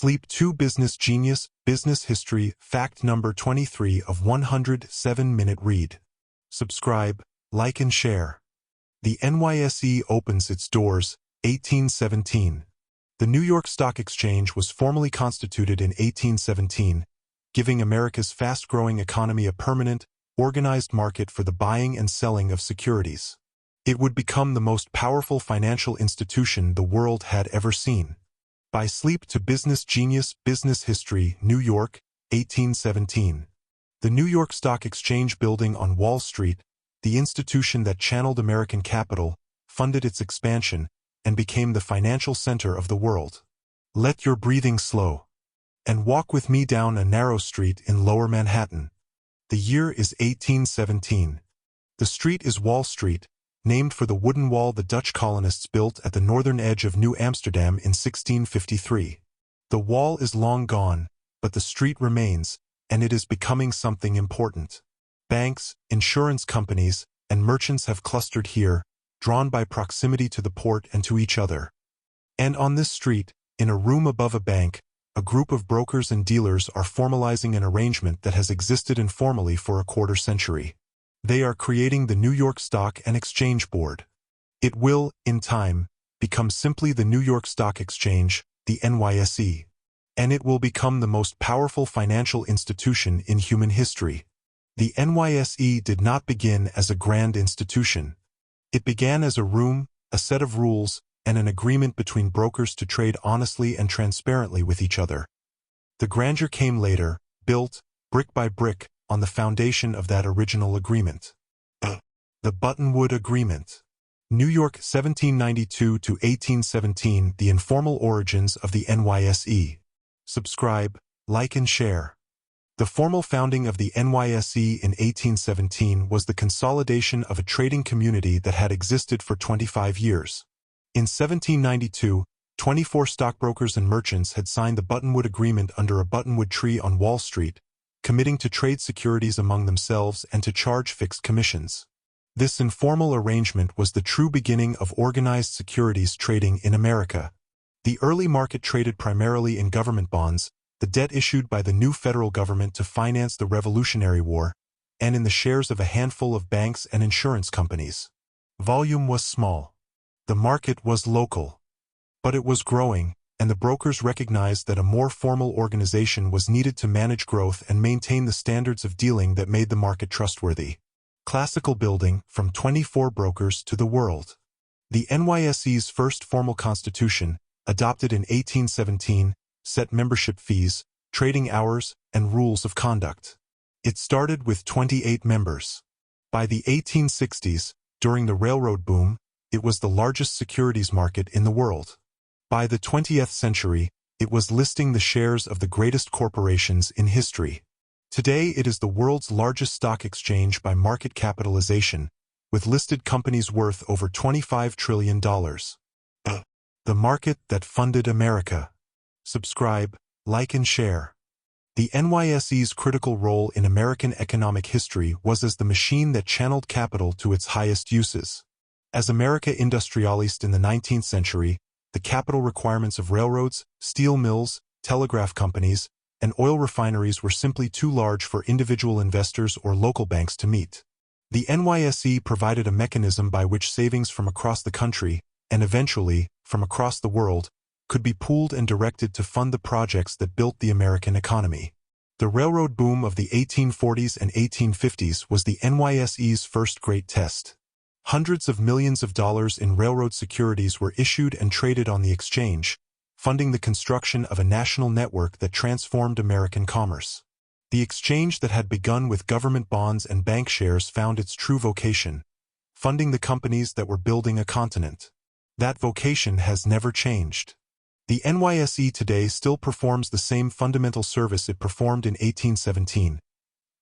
Sleep 2 Business Genius, Business History, Fact Number 23 of 107-minute read. Subscribe, like and share. The NYSE opens its doors, 1817. The New York Stock Exchange was formally constituted in 1817, giving America's fast-growing economy a permanent, organized market for the buying and selling of securities. It would become the most powerful financial institution the world had ever seen. By Sleep to Business Genius, Business History, New York, 1817. The New York Stock Exchange building on Wall Street, the institution that channeled American capital, funded its expansion, and became the financial center of the world. Let your breathing slow, and walk with me down a narrow street in Lower Manhattan. The year is 1817. The street is Wall Street, named for the wooden wall the Dutch colonists built at the northern edge of New Amsterdam in 1653. The wall is long gone, but the street remains, and it is becoming something important. Banks, insurance companies, and merchants have clustered here, drawn by proximity to the port and to each other. And on this street, in a room above a bank, a group of brokers and dealers are formalizing an arrangement that has existed informally for a quarter century. They are creating the New York Stock and Exchange Board. It will, in time, become simply the New York Stock Exchange, the NYSE. And it will become the most powerful financial institution in human history. The NYSE did not begin as a grand institution. It began as a room, a set of rules, and an agreement between brokers to trade honestly and transparently with each other. The grandeur came later, built, brick by brick, on the foundation of that original agreement. The Buttonwood Agreement. New York, 1792 to 1817, The Informal Origins of the NYSE. Subscribe, like and share. The formal founding of the NYSE in 1817 was the consolidation of a trading community that had existed for 25 years. In 1792, 24 stockbrokers and merchants had signed the Buttonwood Agreement under a buttonwood tree on Wall Street, committing to trade securities among themselves and to charge fixed commissions. This informal arrangement was the true beginning of organized securities trading in America. The early market traded primarily in government bonds, the debt issued by the new federal government to finance the Revolutionary War, and in the shares of a handful of banks and insurance companies. Volume was small. The market was local. But it was growing, and the brokers recognized that a more formal organization was needed to manage growth and maintain the standards of dealing that made the market trustworthy. Classical building, from 24 brokers to the world. The NYSE's first formal constitution, adopted in 1817, set membership fees, trading hours, and rules of conduct. It started with 28 members. By the 1860s, during the railroad boom, it was the largest securities market in the world. By the 20th century, it was listing the shares of the greatest corporations in history. Today it is the world's largest stock exchange by market capitalization, with listed companies worth over $25 trillion. The market that funded America. Subscribe, like and share. The NYSE's critical role in American economic history was as the machine that channeled capital to its highest uses. As America industrialized in the 19th century, the capital requirements of railroads, steel mills, telegraph companies, and oil refineries were simply too large for individual investors or local banks to meet. The NYSE provided a mechanism by which savings from across the country, and eventually, from across the world, could be pooled and directed to fund the projects that built the American economy. The railroad boom of the 1840s and 1850s was the NYSE's first great test. Hundreds of millions of dollars in railroad securities were issued and traded on the exchange, funding the construction of a national network that transformed American commerce. The exchange that had begun with government bonds and bank shares found its true vocation, funding the companies that were building a continent. That vocation has never changed. The NYSE today still performs the same fundamental service it performed in 1817,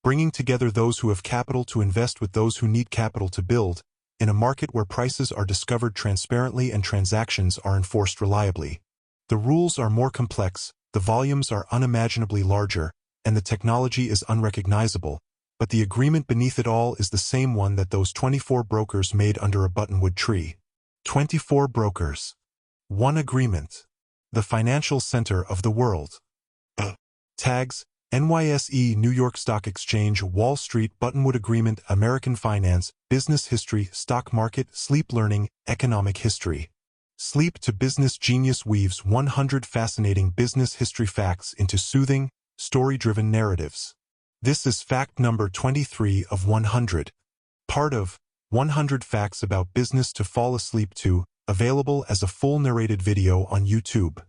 bringing together those who have capital to invest with those who need capital to build, in a market where prices are discovered transparently and transactions are enforced reliably. The rules are more complex, the volumes are unimaginably larger, and the technology is unrecognizable, but the agreement beneath it all is the same one that those 24 brokers made under a buttonwood tree. 24 brokers. One agreement. the financial center of the world. Tags: NYSE, New York Stock Exchange, Wall Street, Buttonwood Agreement, American Finance, Business History, Stock Market, Sleep Learning, Economic History. Sleep to Business Genius weaves 100 fascinating business history facts into soothing, story-driven narratives. This is fact number 23 of 100. Part of 100 Facts About Business to Fall Asleep To, available as a full narrated video on YouTube.